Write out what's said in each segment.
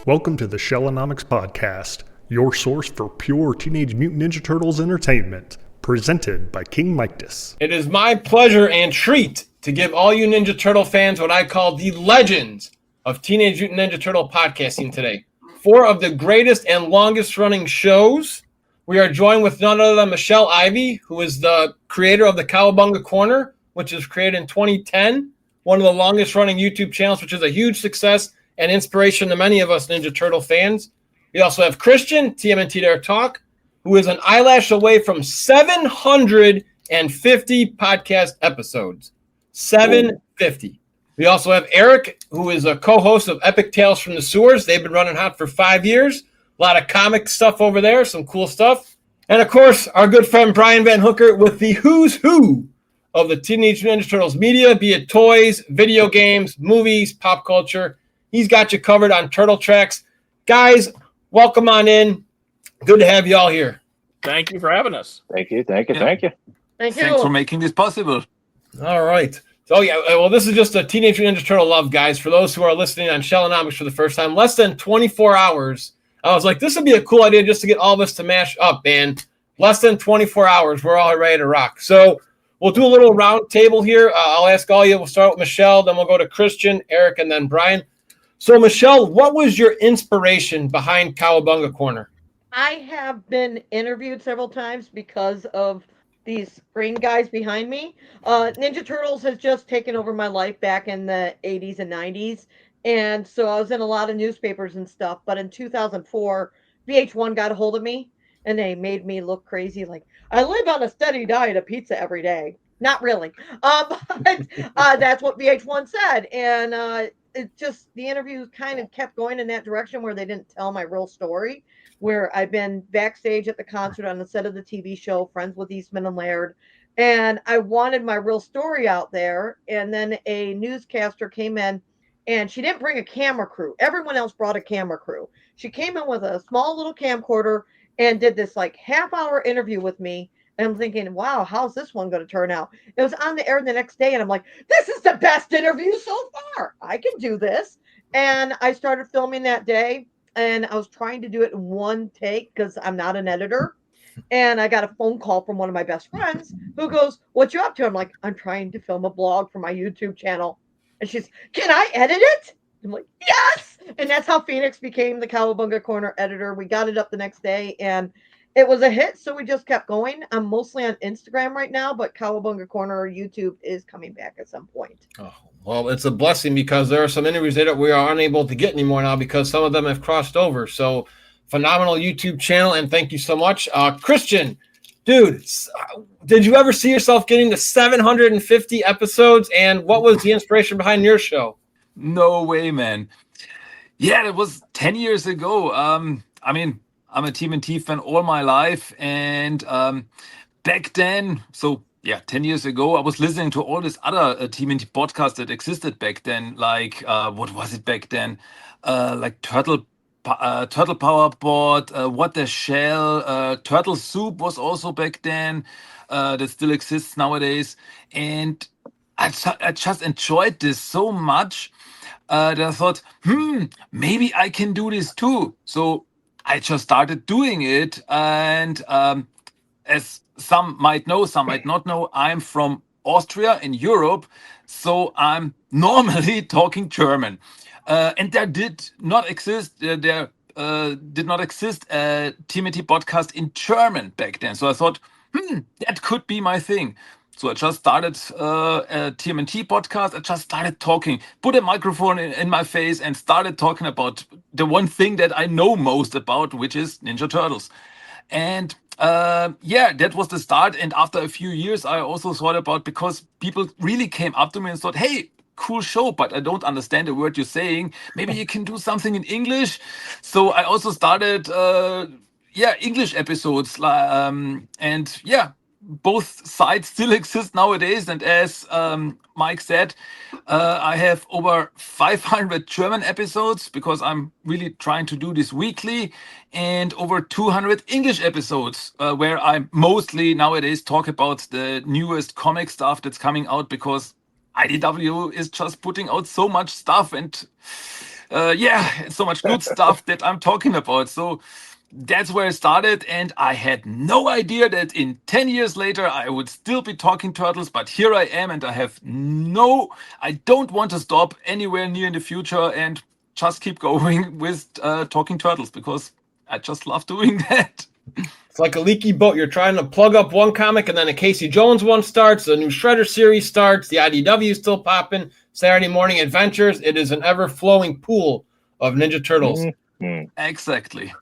Welcome to the Shellonomics Podcast, your source for pure Teenage Mutant Ninja Turtles entertainment, presented by King Mictus. It is my pleasure and treat to give all you Ninja Turtle fans what I call the legends of Teenage Mutant Ninja Turtle podcasting today. 4 of the greatest and longest running shows. We are joined with none other than Michelle Ivy, who is the creator of the Cowabunga Corner, which was created in 2010, one of the longest running YouTube channels, which is a huge success and inspiration to many of us Ninja Turtle fans. We also have Christian, TMNTTALK, who is an eyelash away from 750 podcast episodes. 750. We also have Eric, who is a co-host of Epic Tales from the Sewers. They've been running hot for 5 years. A lot of comic stuff over there, some cool stuff. And, of course, our good friend Brian Van Hooker with the who's who of the Teenage Mutant Ninja Turtles media, be it toys, video games, movies, pop culture. He's got you covered on Turtle Tracks. Guys, welcome on in. Good to have you all here. Thank you for having us. Thank you. Thanks for making this possible. All right. So, well, this is just a Teenage Mutant Ninja Turtle love, guys. For those who are listening on Shellonomics for the first time, less than 24 hours. I was like, this would be a cool idea just to get all of us to mash up, and less than 24 hours, we're all ready to rock. So we'll do a little round table here. I'll ask all you. We'll start with Michelle, then we'll go to Christian, Eric, and then Brian. So, Michelle, what was your inspiration behind Cowabunga Corner? I have been interviewed several times because of these green guys behind me. Ninja Turtles has just taken over my life back in the 80s and 90s. And so I was in a lot of newspapers and stuff. But in 2004, VH1 got a hold of me and they made me look crazy. Like, I live on a steady diet of pizza every day. Not really. But that's what VH1 said. And it just, the interviews kind of kept going in that direction where they didn't tell my real story, where I've been backstage at the concert on the set of the TV show, friends with Eastman and Laird. And I wanted my real story out there. And then a newscaster came in and she didn't bring a camera crew. Everyone else brought a camera crew. She came in with a small little camcorder and did this like half-hour interview with me. And I'm thinking, wow, how's this one going to turn out? It was on the air the next day, and I'm like, this is the best interview so far. I can do this. And I started filming that day, and I was trying to do it in one take because I'm not an editor. And I got a phone call from one of my best friends who goes, what you up to? I'm like, I'm trying to film a blog for my YouTube channel. And she's, can I edit it? I'm like, yes! And that's how Phoenix became the Cowabunga Corner editor. We got it up the next day, and it was a hit, so we just kept going. I'm mostly on Instagram right now, but Cowabunga Corner YouTube is coming back at some point. Oh, well, it's a blessing because there are some interviews that we are unable to get anymore now because some of them have crossed over. So phenomenal YouTube channel, and thank you so much. Christian, dude, did you ever see yourself getting to 750 episodes, and what was the inspiration behind your show? No way, man. Yeah, that was 10 years ago. I'm a TMNT fan all my life, and back then, 10 years ago, I was listening to all this other TMNT podcasts that existed back then, like, what was it back then? Like Turtle Power Board, What the Shell, Turtle Soup was also back then, that still exists nowadays, and I just enjoyed this so much that I thought, maybe I can do this too. So I just started doing it, and as some might know, some might not know, I'm from Austria in Europe, so I'm normally talking German. And there did not exist a TMNT podcast in German back then. So I thought, that could be my thing. So I just started a TMNT podcast. I just started talking, put a microphone in my face and started talking about the one thing that I know most about, which is Ninja Turtles. And that was the start. And after a few years, I also thought about, because people really came up to me and thought, hey, cool show, but I don't understand the word you're saying. Maybe you can do something in English. So I also started, English episodes. Both sides still exist nowadays, and as Mike said, I have over 500 German episodes because I'm really trying to do this weekly, and over 200 English episodes where I mostly nowadays talk about the newest comic stuff that's coming out, because IDW is just putting out so much stuff, and so much good stuff that I'm talking about. So that's where I started, and I had no idea that in 10 years later I would still be talking turtles, but here I am, and I don't want to stop anywhere near in the future and just keep going with talking turtles because I just love doing that. It's like a leaky boat. You're trying to plug up one comic, and then a Casey Jones one starts, the new Shredder series starts, the IDW is still popping, Saturday Morning Adventures. It is an ever-flowing pool of Ninja Turtles. Mm-hmm. Exactly.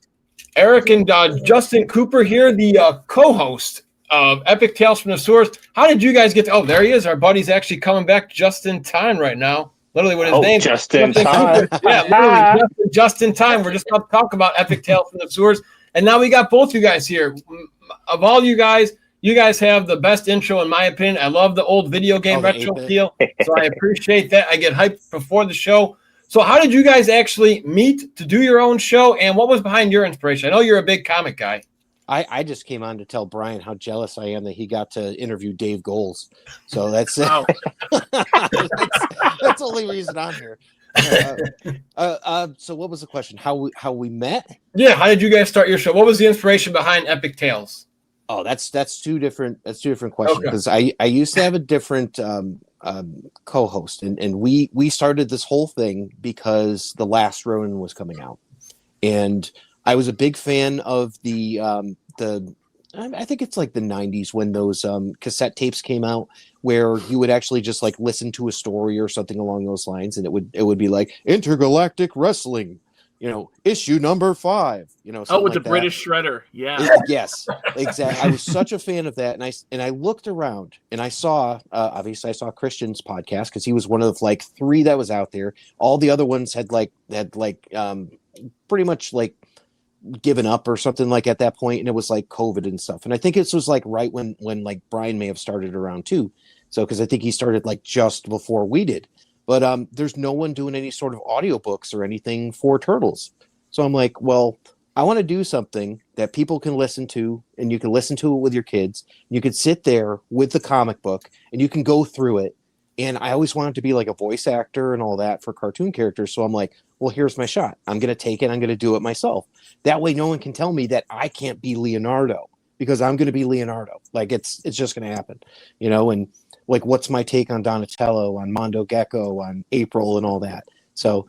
Eric and Justin Cooper here, the co-host of Epic Tales from the Sewers. How did you guys get to... Oh, there he is. Our buddy's actually coming back just in time right now. Literally with his name. Just in time. Yeah, literally just in time. We're just about to talk about Epic Tales from the Sewers. And now we got both you guys here. Of all you guys have the best intro in my opinion. I love the old video game retro feel. So I appreciate that. I get hyped before the show. So how did you guys actually meet to do your own show, and what was behind your inspiration? I know you're a big comic guy. I just came on to tell Brian how jealous I am that he got to interview Dave Goles. So that's it. Oh. That's the only reason I'm here. So what was the question? How we met? Yeah, how did you guys start your show? What was the inspiration behind Epic Tales? Oh, that's two different questions because I used to have a different co-host and we started this whole thing because The Last Ronin was coming out, and I was a big fan of the I think it's like the 90s when those cassette tapes came out where you would actually just like listen to a story or something along those lines, and it would be like Intergalactic Wrestling, issue number 5, with like the that. British Shredder. Yeah. Yes, exactly. I was such a fan of that, and I looked around and I saw obviously I saw Christian's podcast because he was one of like 3 that was out there. All the other ones had pretty much like given up or something like at that point, and it was like COVID and stuff. And I think it was like right when like Brian may have started around too. So because I think he started like just before we did. But there's no one doing any sort of audiobooks or anything for Turtles. So I'm like, well, I want to do something that people can listen to, and you can listen to it with your kids. You can sit there with the comic book and you can go through it. And I always wanted to be like a voice actor and all that for cartoon characters. So I'm like, well, here's my shot. I'm going to take it. I'm going to do it myself. That way no one can tell me that I can't be Leonardo, because I'm going to be Leonardo. Like it's just going to happen, and like, what's my take on Donatello, on Mondo Gecko, on April and all that. So,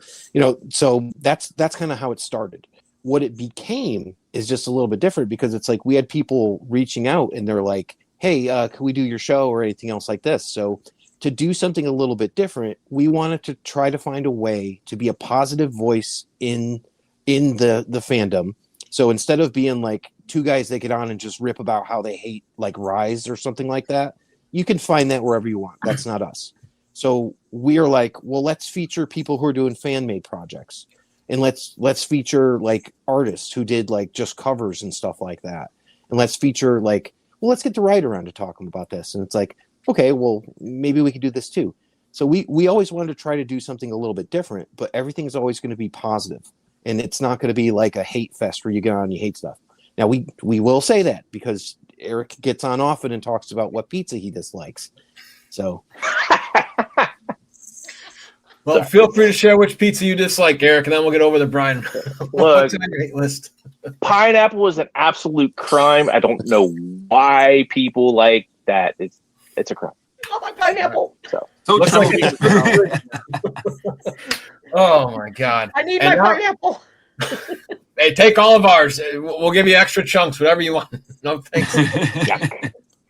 so that's kind of how it started. What it became is just a little bit different, because it's like we had people reaching out and they're like, hey, can we do your show or anything else like this? So to do something a little bit different, we wanted to try to find a way to be a positive voice in the fandom. So instead of being like 2 guys that get on and just rip about how they hate like Rise or something like that, you can find that wherever you want. That's not us. So we're like, well, let's feature people who are doing fan-made projects, and let's feature like artists who did like just covers and stuff like that, and let's feature like, well, let's get the writer on to talk about this. And it's like, okay, well, maybe we could do this too. So we always wanted to try to do something a little bit different, but everything's always going to be positive, and it's not going to be like a hate fest where you get on and you hate stuff. Now we will say that because Eric gets on often and talks about what pizza he dislikes. So, well, feel free to share which pizza you dislike, Eric, and then we'll get over to Brian. Look, list. Pineapple is an absolute crime. I don't know why people like that. It's a crime. Oh, my pineapple! So Looks like oh my God! I need my pineapple. Hey, take all of ours. We'll give you extra chunks, whatever you want. No thanks.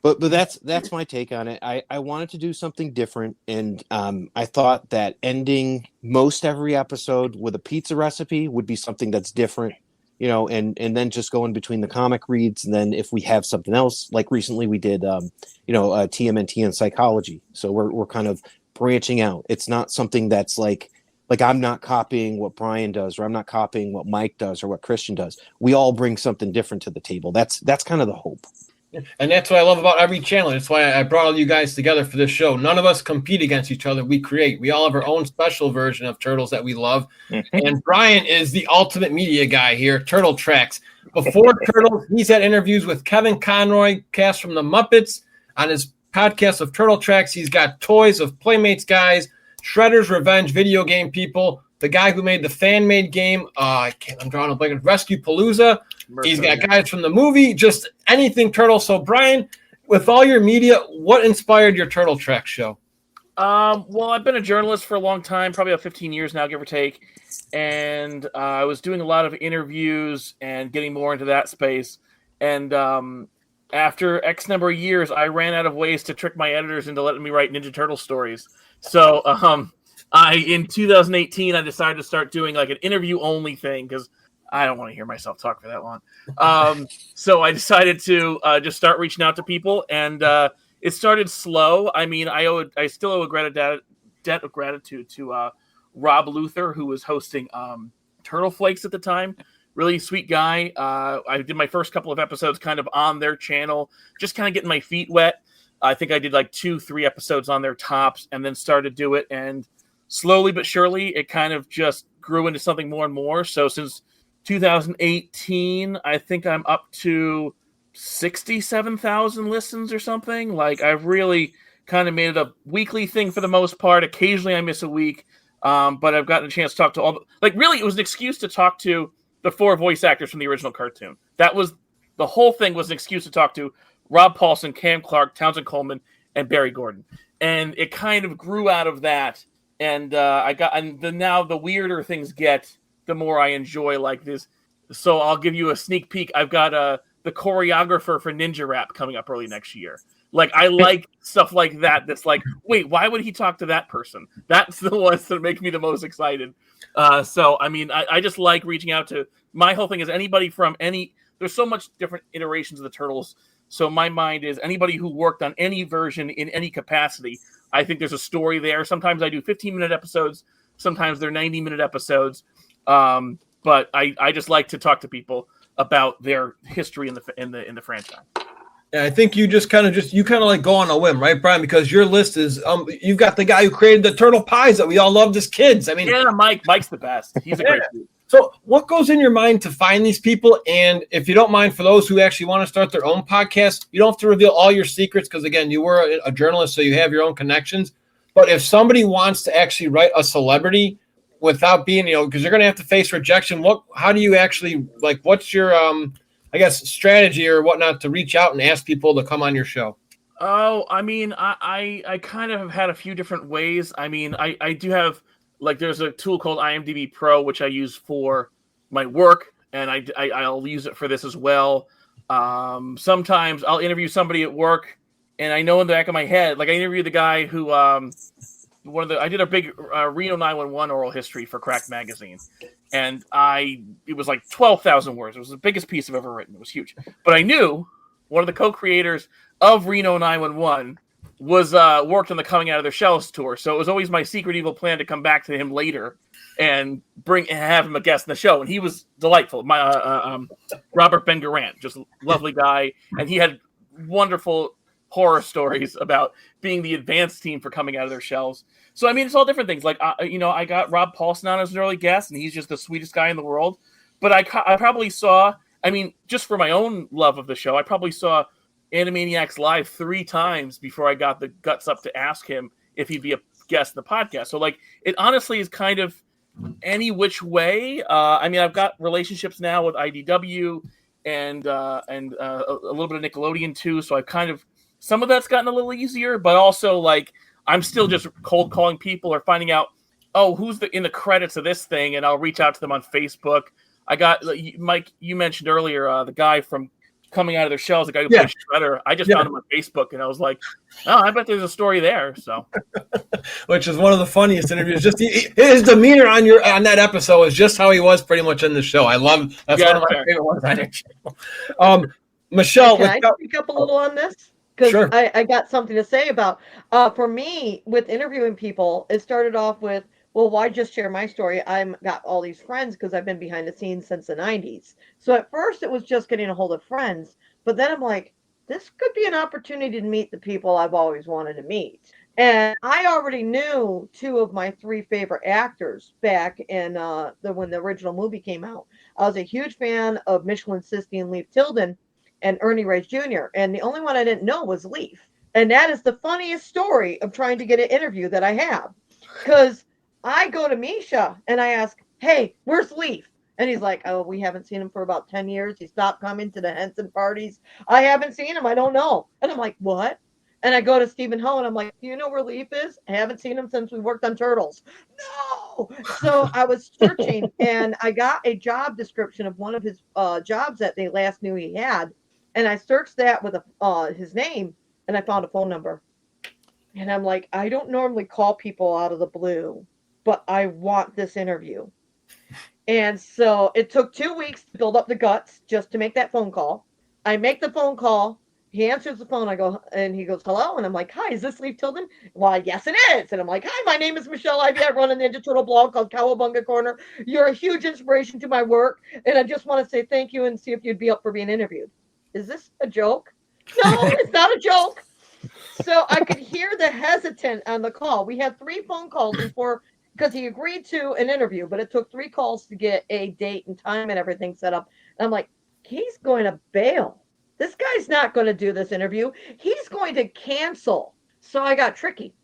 But that's my take on it. I wanted to do something different, and I thought that ending most every episode with a pizza recipe would be something that's different, and then just going between the comic reads, and then if we have something else, like recently we did, TMNT and psychology. So we're kind of branching out. It's not something that's like I'm not copying what Brian does, or I'm not copying what Mike does or what Christian does. We all bring something different to the table. That's kind of the hope. And that's what I love about every channel. That's why I brought all you guys together for this show. None of us compete against each other. We create. We all have our own special version of Turtles that we love. Mm-hmm. And Brian is the ultimate media guy here, Turtle Tracks. Before Turtles, he's had interviews with Kevin Conroy, cast from the Muppets. On his podcast of Turtle Tracks, he's got toys of Playmates guys, Shredder's Revenge video game people, the guy who made the fan-made game. I'm drawing a blank. Rescue Palooza. He's got guys from the movie, just anything turtle. So, Brian, with all your media, what inspired your Turtle Track show? Well, I've been a journalist for a long time, probably about 15 years now, give or take. And I was doing a lot of interviews and getting more into that space. And after X number of years, I ran out of ways to trick my editors into letting me write Ninja Turtle stories. So in 2018, I decided to start doing like an interview-only thing because I don't want to hear myself talk for that long. So I decided to just start reaching out to people, and it started slow. I mean, I still owe a debt of gratitude to Rob Luther, who was hosting Turtle Flakes at the time. Really sweet guy. I did my first couple of episodes kind of on their channel, just kind of getting my feet wet. I think I did like 2-3 episodes on their tops and then started to do it. And slowly but surely, it kind of just grew into something more and more. So since 2018, I think I'm up to 67,000 listens or something. Like, I've really kind of made it a weekly thing for the most part. Occasionally I miss a week, but I've gotten a chance to talk to really, it was an excuse to talk to the 4 voice actors from the original cartoon. That was the whole thing, was an excuse to talk to Rob Paulson, Cam Clark, Townsend Coleman, and Barry Gordon. And it kind of grew out of that. And now the weirder things get, the more I enjoy like this. So I'll give you a sneak peek. I've got the choreographer for Ninja Rap coming up early next year. Like, I like stuff like that. That's like, wait, why would he talk to that person? That's the ones that make me the most excited. So, I mean, I just like reaching out to, my whole thing is anybody from there's so much different iterations of the Turtles. So my mind is anybody who worked on any version in any capacity. I think there's a story there. Sometimes I do 15-minute episodes. Sometimes they're 90-minute episodes. But I just like to talk to people about their history in the franchise. Yeah, I think you just kind of like go on a whim, right, Brian? Because your list is you've got the guy who created the turtle pies that we all loved as kids. I mean, yeah, Mike's the best. He's a great dude. So what goes in your mind to find these people? And if you don't mind, for those who actually want to start their own podcast, you don't have to reveal all your secrets because, again, you were a journalist, so you have your own connections. But if somebody wants to actually write a celebrity without being, because you're going to have to face rejection, how do you actually, like, what's your, strategy or whatnot to reach out and ask people to come on your show? Oh, I mean, I kind of have had a few different ways. I mean, I do have, like, there's a tool called IMDb Pro, which I use for my work, and I'll use it for this as well. Sometimes I'll interview somebody at work, and I know in the back of my head, like, I interviewed the guy who, I did a big Reno 911 oral history for Cracked Magazine, and it was like 12,000 words. It was the biggest piece I've ever written. It was huge. But I knew one of the co-creators of Reno 911 was worked on the Coming Out of Their Shells tour. So it was always my secret evil plan to come back to him later and have him a guest in the show. And he was delightful. Robert Ben Garant, just a lovely guy. And he had wonderful horror stories about being the advanced team for Coming Out of Their Shells. So, I mean, it's all different things. Like, I got Rob Paulson on as an early guest, and he's just the sweetest guy in the world. But I probably saw, I mean, just for my own love of the show, I probably saw Animaniacs live 3 times before I got the guts up to ask him if he'd be a guest in the podcast. So, like, it honestly is kind of any which way. I mean, I've got relationships now with IDW and a little bit of Nickelodeon too. So I've kind of, some of that's gotten a little easier, but also, like, I'm still just cold calling people or finding out, oh, who's in the credits of this thing, and I'll reach out to them on Facebook. I got, Mike, you mentioned earlier, the guy from Coming Out of Their Shells, the guy who plays Shredder. I just found him on Facebook, and I was like, oh, I bet there's a story there. So, which is one of the funniest interviews. Just his demeanor on that episode was just how he was pretty much in the show. I love that's one of my favorite ones on your channel. Michelle, can I speak up a little on this? Because sure. I got something to say about. For me, with interviewing people, it started off with, well, why just share my story? I've got all these friends because I've been behind the scenes since the 90s. So at first it was just getting a hold of friends. But then I'm like, this could be an opportunity to meet the people I've always wanted to meet. And I already knew 2 of my 3 favorite actors back in when the original movie came out. I was a huge fan of Michelin Sisti and Leif Tilden and Ernie Reyes Jr. And the only one I didn't know was Leif. And that is the funniest story of trying to get an interview that I have. Because I go to Misha and I ask, hey, where's Leaf? And he's like, oh, we haven't seen him for about 10 years. He stopped coming to the Henson parties. I haven't seen him. I don't know. And I'm like, what? And I go to Stephen Ho and I'm like, do you know where Leaf is? I haven't seen him since we worked on Turtles. No. So I was searching and I got a job description of one of his jobs that they last knew he had. And I searched that with his name and I found a phone number. And I'm like, I don't normally call people out of the blue, but I want this interview. And so it took 2 weeks to build up the guts just to make that phone call. I make the phone call. He answers the phone. I go, and he goes, hello. And I'm like, hi, is this Leif Tilden? Well, yes, it is. And I'm like, hi, my name is Michelle Ivy. I run a Ninja Turtle blog called Cowabunga Corner. You're a huge inspiration to my work. And I just want to say thank you and see if you'd be up for being interviewed. Is this a joke? No, it's not a joke. So I could hear the hesitant on the call. We had 3 phone calls before because he agreed to an interview, but it took 3 calls to get a date and time and everything set up. And I'm like, he's going to bail. This guy's not going to do this interview. He's going to cancel. So I got tricky.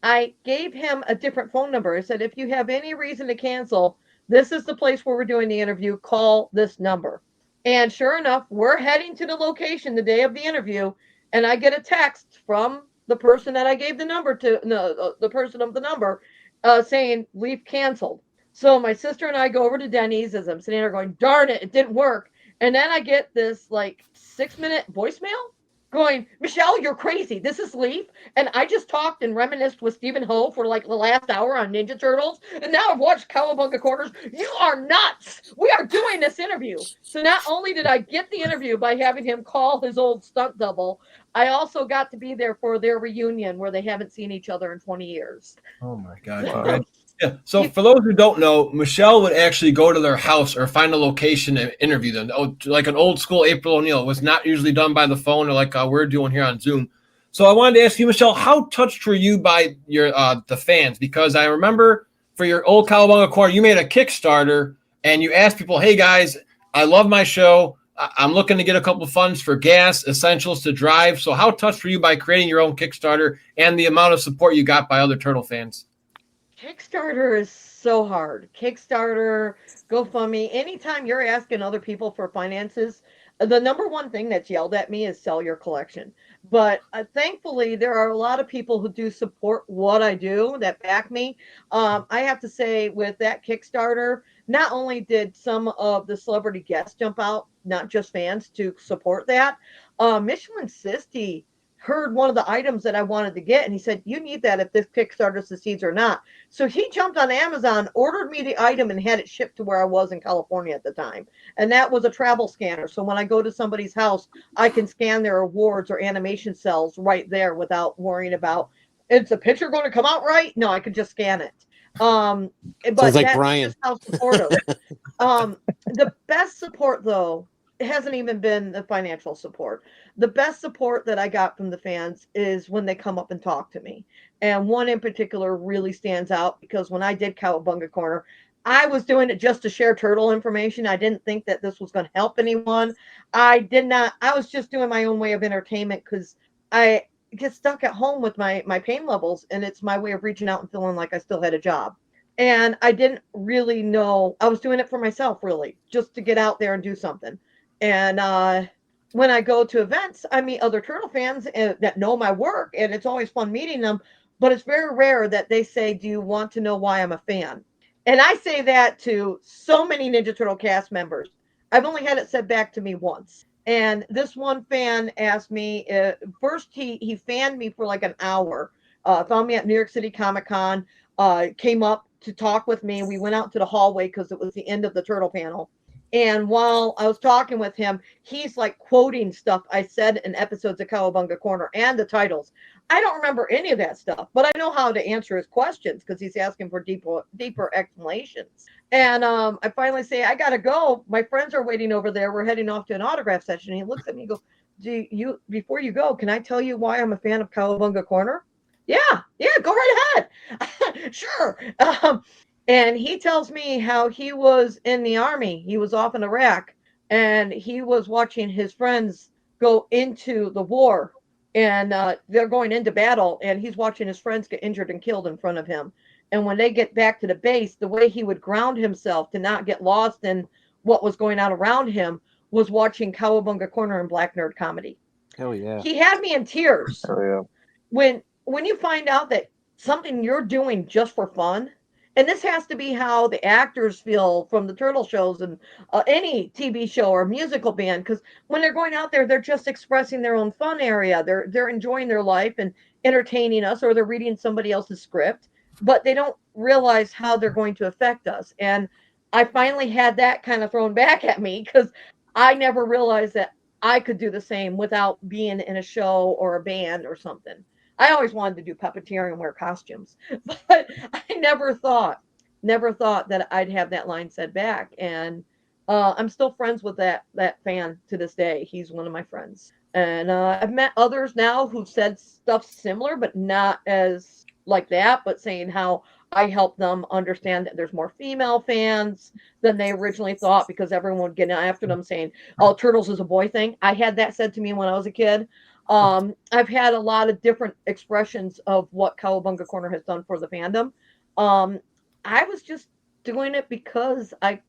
I gave him a different phone number. I said, if you have any reason to cancel, this is the place where we're doing the interview. Call this number. And sure enough, we're heading to the location the day of the interview. And I get a text from the person that I gave the number to, no, the person of the number, saying, Leaf canceled. So my sister and I go over to Denny's as I'm sitting there going, darn it, it didn't work. And then I get this like 6-minute voicemail going, Michelle, you're crazy. This is Leaf. And I just talked and reminisced with Stephen Ho for like the last hour on Ninja Turtles. And now I've watched Cowabunga Corners. You are nuts. We are doing this interview. So not only did I get the interview by having him call his old stunt double, I also got to be there for their reunion where they haven't seen each other in 20 years. Oh my God. Wow. Yeah. So for those who don't know, Michelle would actually go to their house or find a location and interview them. Oh, like an old school April O'Neil. It was not usually done by the phone or like we're doing here on Zoom. So I wanted to ask you, Michelle, how touched were you by your the fans? Because I remember for your old Cowabunga Corner, you made a Kickstarter and you asked people, hey guys, I love my show. I'm looking to get a couple of funds for gas, essentials to drive. So how touched were you by creating your own Kickstarter and the amount of support you got by other Turtle fans? Kickstarter is so hard. Kickstarter, GoFundMe, anytime you're asking other people for finances, the number one thing that's yelled at me is sell your collection. But thankfully, there are a lot of people who do support what I do that back me. I have to say, with that Kickstarter, not only did some of the celebrity guests jump out, not just fans, to support that, Michelin Sisti heard one of the items that I wanted to get, and he said, you need that if this Kickstarter succeeds or not. So he jumped on Amazon, ordered me the item, and had it shipped to where I was in California at the time. And that was a travel scanner. So when I go to somebody's house, I can scan their awards or animation cells right there without worrying about, is the picture going to come out right? No, I could just scan it. But sounds like that's Brian. just how supportive. The best support, though, it hasn't even been the financial support. The best support that I got from the fans is when they come up and talk to me. And one in particular really stands out because when I did Cowabunga Corner, I was doing it just to share turtle information. I didn't think that this was going to help anyone. I was just doing my own way of entertainment because I get stuck at home with my pain levels, and it's my way of reaching out and feeling like I still had a job. And I didn't really know. I was doing it for myself, really, just to get out there and do something. And when I go to events, I meet other turtle fans that know my work, and it's always fun meeting them. But it's very rare that they say, do you want to know why I'm a fan? And I say that to so many Ninja Turtle cast members. I've only had it said back to me once. And this one fan asked me, first he fanned me for like an hour, found me at New York City Comic Con, came up to talk with me. We went out to the hallway because it was the end of the turtle panel. And while I was talking with him, he's like quoting stuff I said in episodes of Cowabunga Corner and the titles. I don't remember any of that stuff, but I know how to answer his questions because he's asking for deeper explanations. And I finally say, I got to go. My friends are waiting over there. We're heading off to an autograph session. And he looks at me and goes, before you go, can I tell you why I'm a fan of Cowabunga Corner? Yeah, go right ahead. Sure. And he tells me how he was in the army. He was off in Iraq, and he was watching his friends go into the war, and they're going into battle, and he's watching his friends get injured and killed in front of him. And when they get back to the base, the way he would ground himself to not get lost in what was going on around him was watching Cowabunga Corner and Black Nerd Comedy. Hell yeah. He had me in tears. Oh yeah. When you find out that something you're doing just for fun, and this has to be how the actors feel from the turtle shows and any TV show or musical band, because when they're going out there, they're just expressing their own fun area. They're enjoying their life and entertaining us, or they're reading somebody else's script, but they don't realize how they're going to affect us. And I finally had that kind of thrown back at me, because I never realized that I could do the same without being in a show or a band or something. I always wanted to do puppeteering and wear costumes, but I never thought that I'd have that line said back. And I'm still friends with that fan to this day. He's one of my friends, and I've met others now who've said stuff similar, but not as like that, but saying how I helped them understand that there's more female fans than they originally thought, because everyone would get after them saying, "Oh, Turtles is a boy thing." I had that said to me when I was a kid. I've had a lot of different expressions of what Cowabunga Corner has done for the fandom. I was just doing it because I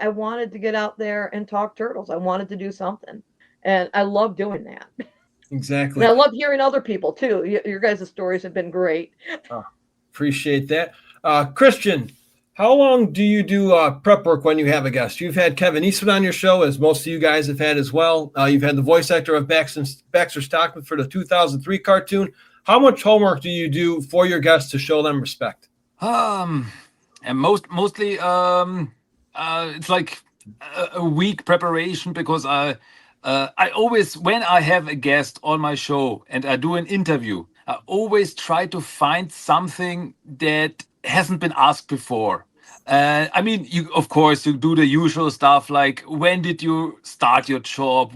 wanted to get out there and talk turtles. I wanted to do something, and I love doing that. Exactly. And I love hearing other people too. Your guys' stories have been great. Appreciate that. Christian, how long do you do prep work when you have a guest? You've had Kevin Eastman on your show, as most of you guys have had as well. You've had the voice actor of Baxter Stockman for the 2003 cartoon. How much homework do you do for your guests to show them respect? And mostly it's like a week preparation, because I always, when I have a guest on my show and I do an interview, I always try to find something that hasn't been asked before. I mean, of course, you do the usual stuff like, when did you start your job?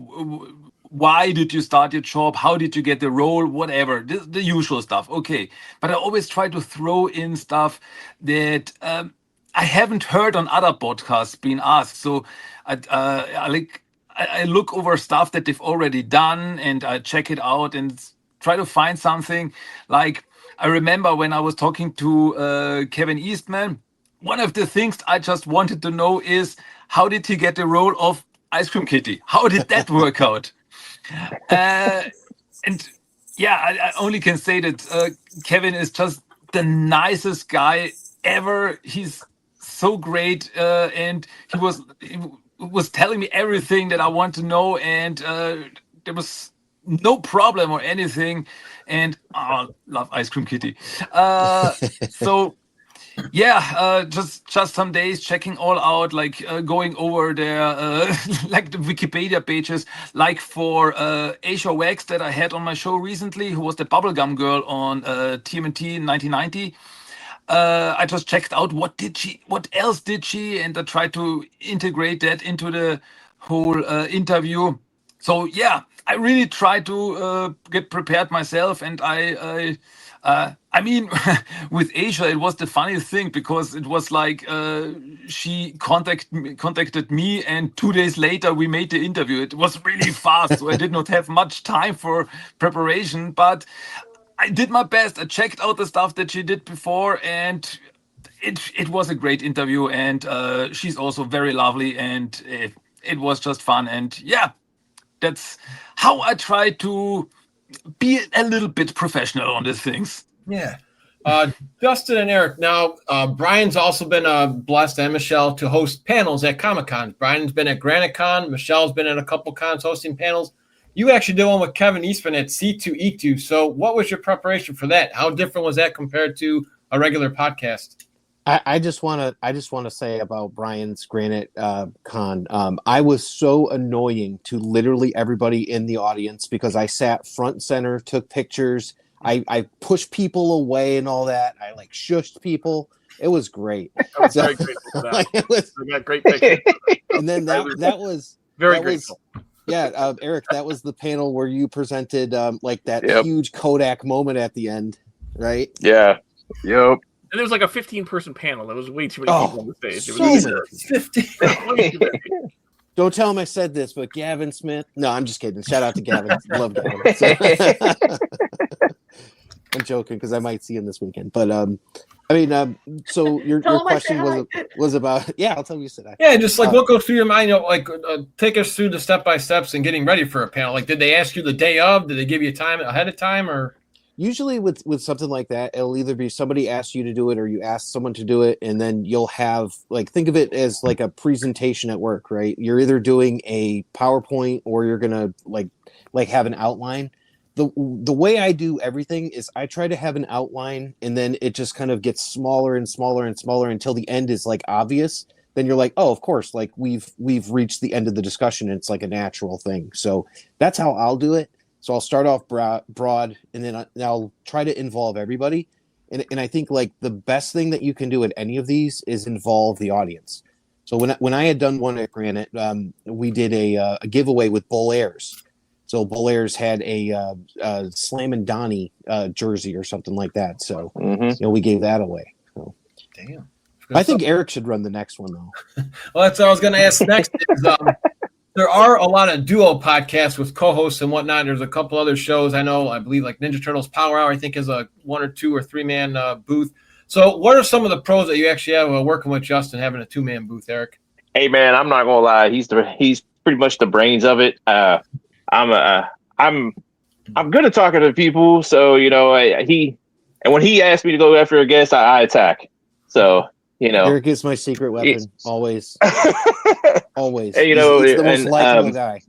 Why did you start your job? How did you get the role? Whatever, the usual stuff. Okay. But I always try to throw in stuff that I haven't heard on other podcasts being asked. So I look over stuff that they've already done, and I check it out and try to find something. Like, I remember when I was talking to Kevin Eastman, one of the things I just wanted to know is, how did he get the role of Ice Cream Kitty? How did that work out? And yeah, I only can say that Kevin is just the nicest guy ever. He's so great, and he was telling me everything that I want to know, and there was no problem or anything. And love Ice Cream Kitty. So yeah, just some days checking all out, like going over there, like the Wikipedia pages, like for Asia Wax that I had on my show recently, who was the bubblegum girl on TMNT in 1990. I just checked out what else did she, and I tried to integrate that into the whole interview. So yeah, I really tried to get prepared myself, and I mean, with Asia, it was the funniest thing, because it was like she contacted me, and 2 days later we made the interview. It was really fast, so I did not have much time for preparation, but I did my best. I checked out the stuff that she did before, and it was a great interview, and she's also very lovely, and it was just fun. And yeah, that's how I try to be a little bit professional on these things. Yeah. Justin and Eric, now Brian's also been blessed, and Michelle, to host panels at Comic-Con. Brian's been at Granite Con. Michelle's been at a couple cons hosting panels. You actually did one with Kevin Eastman at C2E2. So what was your preparation for that? How different was that compared to a regular podcast? I just want to say about Brian's Granite Con. I was so annoying to literally everybody in the audience, because I sat front center, took pictures. I pushed people away and all that. I like shushed people. It was great. I was very grateful for that. I got great pictures. And then that was very grateful. Yeah, Eric, that was the panel where you presented like that huge Kodak moment at the end, right? Yeah. Yep. And there was like a 15-person panel. There was way too many people on the stage. It was 50. Don't tell him I said this, but Gavin Smith. No, I'm just kidding. Shout out to Gavin. Love Gavin. I'm joking, because I might see him this weekend. But I mean, so your Tell him I question said was about I'll tell you said I. Yeah, just like what goes through your mind, take us through the step-by-steps and getting ready for a panel. Like, did they ask you the day of? Did they give you time ahead of time, or? Usually with something like that, it'll either be somebody asks you to do it or you ask someone to do it, and then you'll have think of it as like a presentation at work, right? You're either doing a PowerPoint or you're gonna like have an outline. The way I do everything is I try to have an outline, and then it just kind of gets smaller and smaller and smaller until the end is like obvious. Then you're like, oh, of course, like we've reached the end of the discussion, and it's like a natural thing. So that's how I'll do it. So I'll start off broad, and then I'll try to involve everybody. And I think like the best thing that you can do at any of these is involve the audience. So when I had done one at Granite, we did a giveaway with Bull Airs. So Bull Airs had a Slam and Donnie jersey or something like that. So we gave that away. So. Damn. I think Eric should run the next one though. Well, that's what I was going to ask next. There are a lot of duo podcasts with co-hosts and whatnot. There's a couple other shows I believe like Ninja Turtles Power Hour, I think is a 1 or 2 or 3 man booth. So what are some of the pros that you actually have working with Justin, having a 2-man booth, Eric? Hey man, I'm not gonna lie. He's pretty much the brains of it. I'm good at talking to people. So, when he asked me to go after a guest, I attack. So, Eric is my secret weapon. Always. Always. He's the most likable guy.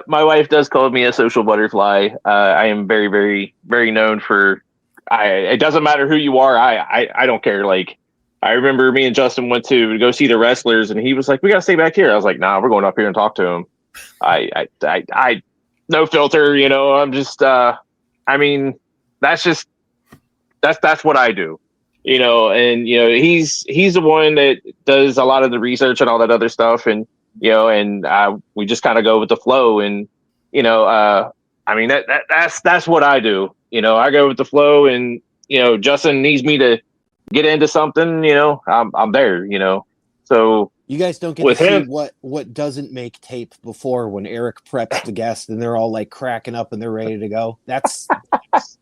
My wife does call me a social butterfly. I am very, very, very known for. It doesn't matter who you are. I don't care. Like, I remember me and Justin went to go see the wrestlers, and he was like, "We gotta stay back here." I was like, "Nah, we're going up here and talk to him." I no filter. I'm just. That's what I do. He's the one that does a lot of the research and all that other stuff, and we just kind of go with the flow, and that's what I do. I go with the flow, and Justin needs me to get into something, I'm there. So you guys don't get to see what doesn't make tape before when Eric preps the guest and they're all like cracking up and they're ready to go. That's nice.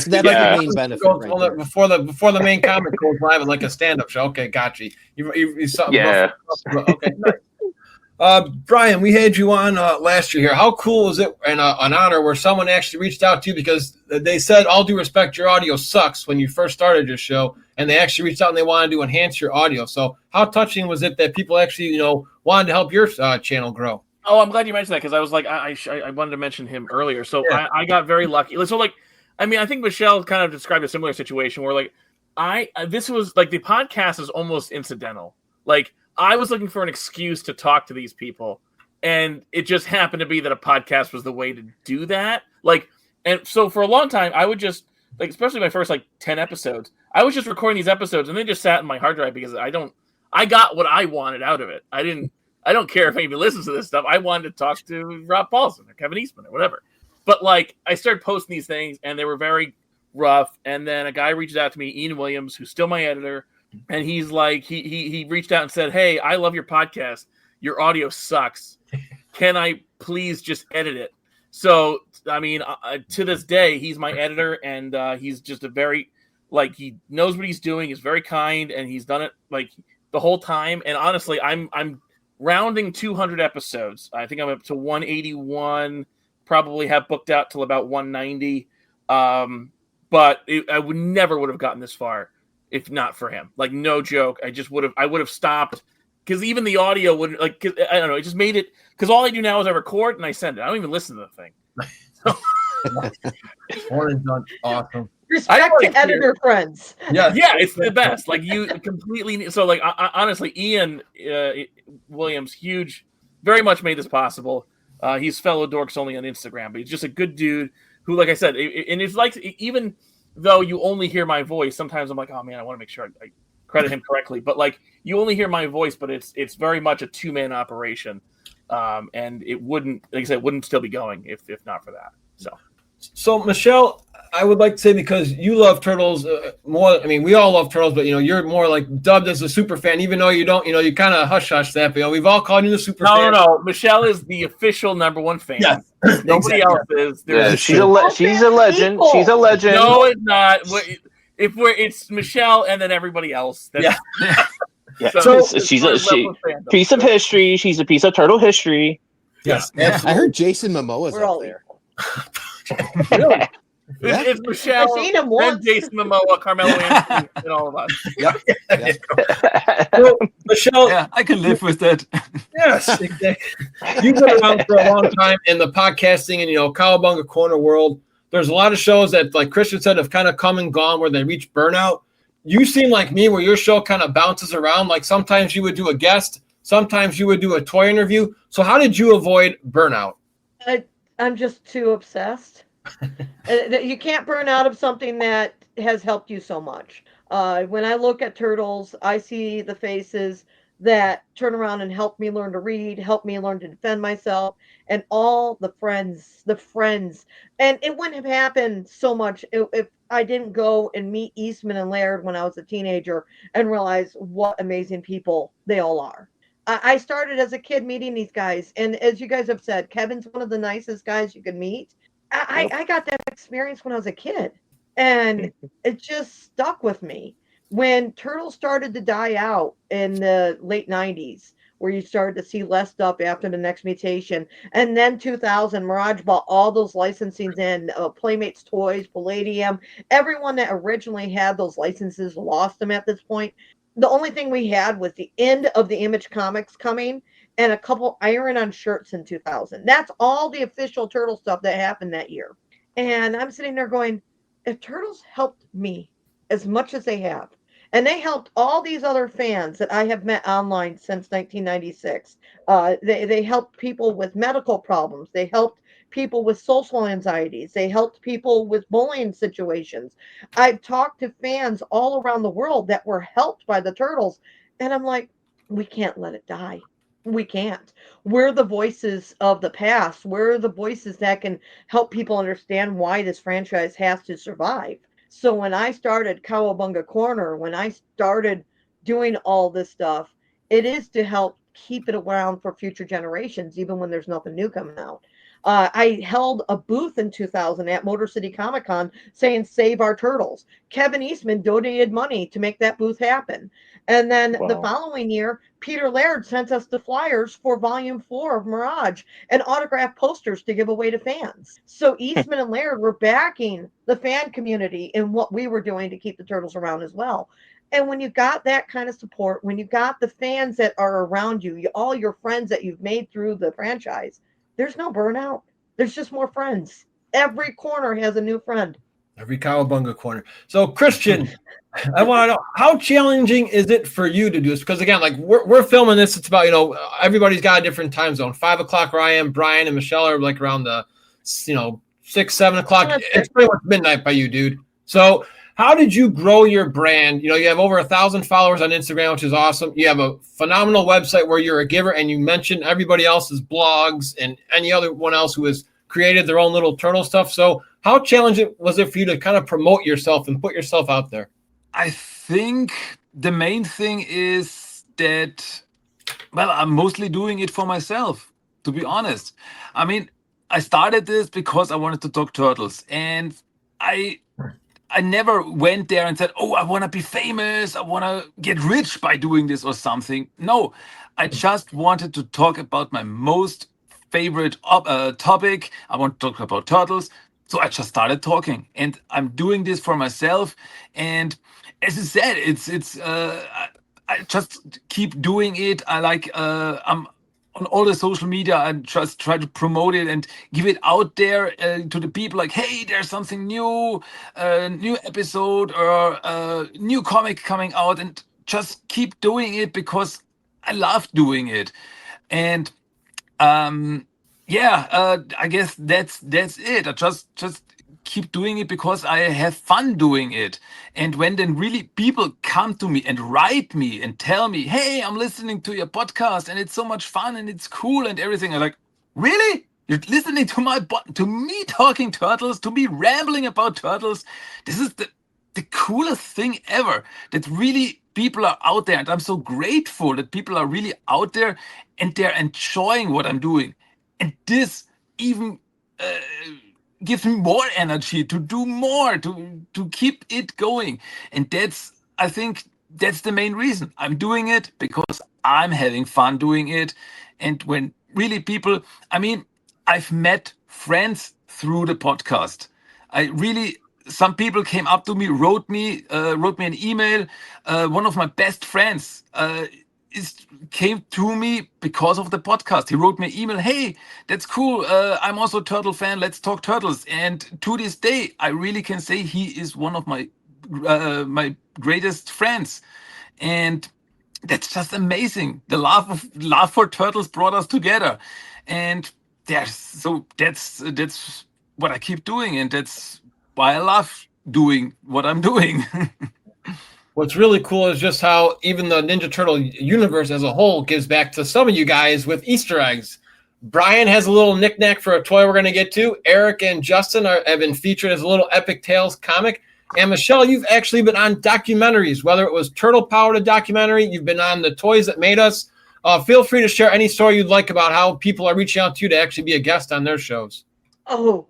the main benefit. Right before the main comic goes live and like a stand-up show. Okay, got you. You something. Yeah. Okay. Nice. Brian, we had you on last year here. How cool was it and an honor where someone actually reached out to you because they said, all due respect, your audio sucks when you first started your show, and they actually reached out and they wanted to enhance your audio. So how touching was it that people actually, wanted to help your channel grow? Oh, I'm glad you mentioned that because I was like, I wanted to mention him earlier. So yeah. I got very lucky. So I think Michelle kind of described a similar situation where this was like the podcast is almost incidental. Like I was looking for an excuse to talk to these people, and it just happened to be that a podcast was the way to do that. And so for a long time, I would just especially my first 10 episodes, I was just recording these episodes and they just sat in my hard drive because I got what I wanted out of it. I don't care if anybody listens to this stuff. I wanted to talk to Rob Paulson or Kevin Eastman or whatever. But I started posting these things and they were very rough. And then a guy reached out to me, Ian Williams, who's still my editor. And he's like, he reached out and said, "Hey, I love your podcast. Your audio sucks. Can I please just edit it?" So, to this day, he's my editor, and he's just a very, he knows what he's doing. He's very kind, and he's done it the whole time. And honestly, I'm rounding 200 episodes. I think I'm up to 181. Probably have booked out till about 190. But I would have gotten this far if not for him. No joke. I would have stopped because even the audio wouldn't I don't know. It just made it because all I do now is I record and I send it. I don't even listen to the thing. Awesome. Respect to editor friends. Yeah, it's the best. You completely. So honestly, Ian Williams, huge, very much made this possible. He's fellow dorks only on Instagram, but he's just a good dude who, like I said, and it's even though you only hear my voice, sometimes I'm like, oh man, I want to make sure I credit him correctly. But you only hear my voice, but it's very much a 2-man operation. And it wouldn't, like I said, wouldn't still be going if not for that. So Michelle, I would like to say, because you love Turtles more. I mean, we all love Turtles, but you're more dubbed as a super fan, even though you don't. You kind of hush that. But we've all called you the super fan. No. Michelle is the official #1 fan. Yes. Nobody else is. She's a legend. She's a legend. No, it's not. it's Michelle and then everybody else. That's, Yeah, So- she's a piece of history. She's a piece of turtle history. Yes, Yeah. absolutely. I heard Jason Momoa's We're up all- there. Really? Yeah. It's Michelle, I've seen him then once. Jason Momoa, Carmelo Anthony, and all of us. Yep. So, Michelle, Yeah, I can live with that. yes, exactly. You've been around for a long time in the podcasting and Cowabunga corner world. There's a lot of shows that, like Christian said, have kind of come and gone where they reach burnout. You seem like me, where your show kind of bounces around. Like sometimes you would do a guest, sometimes you would do a toy interview. So how did you avoid burnout? I'm just too obsessed. You can't burn out of something that has helped you so much. When I look at turtles, I see the faces that turn around and help me learn to read, help me learn to defend myself, and all the friends. And it wouldn't have happened so much if I didn't go and meet Eastman and Laird when I was a teenager and realize what amazing people they all are. I started as a kid meeting these guys, and as you guys have said, Kevin's one of the nicest guys you could meet. I got that experience when I was a kid, and it just stuck with me. When Turtles started to die out in the late 90s, where you started to see less stuff after the next Mutation, and then 2000, Mirage bought all those licensings in, Playmates Toys, Palladium, everyone that originally had those licenses lost them at this point. The only thing we had was the end of the Image Comics coming and a couple iron-on shirts in 2000. That's all the official Turtle stuff that happened that year. And I'm sitting there going, if Turtles helped me as much as they have, and they helped all these other fans that I have met online since 1996. They helped people with medical problems. They helped people with social anxieties. They helped people with bullying situations. I've talked to fans all around the world that were helped by the Turtles. And I'm like, we can't let it die. We can't. We're the voices of the past. We're the voices that can help people understand why this franchise has to survive. So when I started Cowabunga Corner, when I started doing all this stuff, it is to help keep it around for future generations, even when there's nothing new coming out. I held a booth in 2000 at Motor City Comic Con saying, "Save our turtles." Kevin Eastman donated money to make that booth happen. And then the following year, Peter Laird sent us the flyers for Volume 4 of Mirage and autographed posters to give away to fans. So Eastman and Laird were backing the fan community in what we were doing to keep the turtles around as well. And when you got that kind of support, when you got the fans that are around you, all your friends that you've made through the franchise, there's no burnout. There's just more friends. Every corner has a new friend. Every Cowabunga corner. So, Christian, I want to know, how challenging is it for you to do this? Because again, like we're filming this, it's about everybody's got a different time zone. 5 o'clock where I am, Brian and Michelle are like around the 6, 7 o'clock. It's pretty much midnight by you, dude. So, how did you grow your brand? You have over 1,000 followers on Instagram, which is awesome. You have a phenomenal website where you're a giver, and you mentioned everybody else's blogs and any other one else who has created their own little turtle stuff. So how challenging was it for you to kind of promote yourself and put yourself out there? I think the main thing is that, well, I'm mostly doing it for myself, to be honest. I mean, I started this because I wanted to talk turtles, and I never went there and said, oh, I want to be famous, I want to get rich by doing this or something. No, I just wanted to talk about my most favorite topic. I want to talk about turtles. So I just started talking, and I'm doing this for myself. And as I said, I just keep doing it. I'm on all the social media. I just try to promote it and give it out there to the people. Like, hey, there's something new, new episode or a new comic coming out, and just keep doing it because I love doing it. And I guess that's it. I just keep doing it because I have fun doing it. And when then really people come to me and write me and tell me, hey, I'm listening to your podcast and it's so much fun and it's cool and everything, I'm like, really? You're listening to me talking turtles, to me rambling about turtles? This is the coolest thing ever, that really people are out there, and I'm so grateful that people are really out there and they're enjoying what I'm doing. And this even gives me more energy to do more, to keep it going. And I think that's the main reason. I'm doing it because I'm having fun doing it. And when really people, I mean, I've met friends through the podcast. Some people came up to me, wrote me an email. One of my best friends came to me because of the podcast. He wrote me an email. Hey, that's cool. I'm also a turtle fan. Let's talk turtles. And to this day, I really can say he is one of my greatest friends. And that's just amazing. The love for turtles brought us together. And that's what I keep doing. And that's why I love doing what I'm doing. What's really cool is just how even the Ninja Turtle universe as a whole gives back to some of you guys with Easter eggs. Brian has a little knickknack for a toy we're going to get to. Eric and Justin have been featured as a little Epic Tales comic. And Michelle, you've actually been on documentaries, whether it was Turtle Power, the documentary, you've been on The Toys That Made Us. Feel free to share any story you'd like about how people are reaching out to you to actually be a guest on their shows. Oh,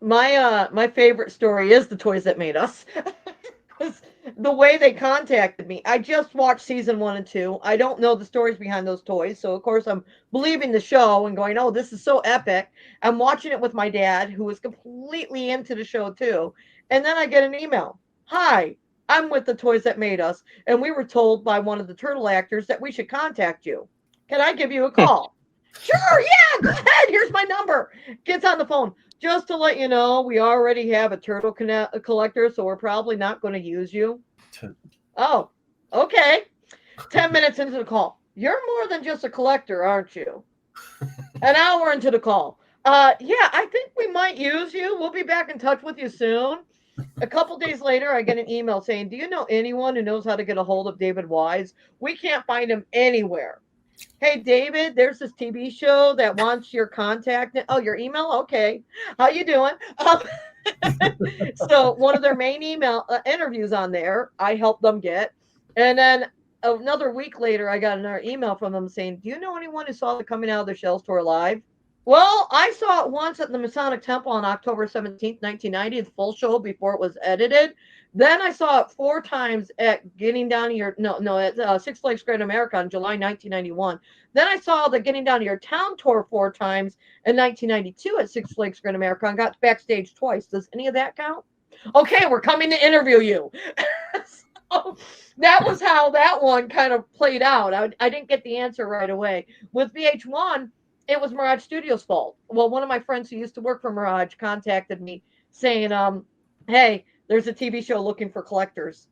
my favorite story is The Toys That Made Us. The way they contacted me. I just watched season 1 and 2. I don't know the stories behind those toys. So, of course, I'm believing the show and going, oh, this is so epic. I'm watching it with my dad, who is completely into the show, too. And then I get an email. Hi, I'm with The Toys That Made Us. And we were told by one of the turtle actors that we should contact you. Can I give you a call? Sure, yeah, go ahead. Here's my number. Gets on the phone. Just to let you know, we already have a turtle collector, so we're probably not going to use you. Oh, okay. 10 minutes into the call. You're more than just a collector, aren't you? An hour into the call. Yeah, I think we might use you. We'll be back in touch with you soon. A couple days later, I get an email saying, do you know anyone who knows how to get a hold of David Wise? We can't find him anywhere. Hey, David, there's this TV show that wants your contact. Oh, your email? Okay. How you doing? So one of their main email interviews on there, I helped them get. And then another week later, I got another email from them saying, do you know anyone who saw the Coming Out of the Shell store live? Well, I saw it once at the Masonic Temple on October 17th, 1990, the full show before it was edited. Then I saw it 4 times at Getting Down to Your at Six Flags Great America on July 1991. Then I saw the Getting Down to Your Town tour 4 times in 1992 at Six Flags Great America and got backstage twice. Does any of that count? Okay, we're coming to interview you. So that was how that one kind of played out. I didn't get the answer right away. With VH1, it was Mirage Studios' fault. Well, one of my friends who used to work for Mirage contacted me saying, hey, there's a TV show looking for collectors.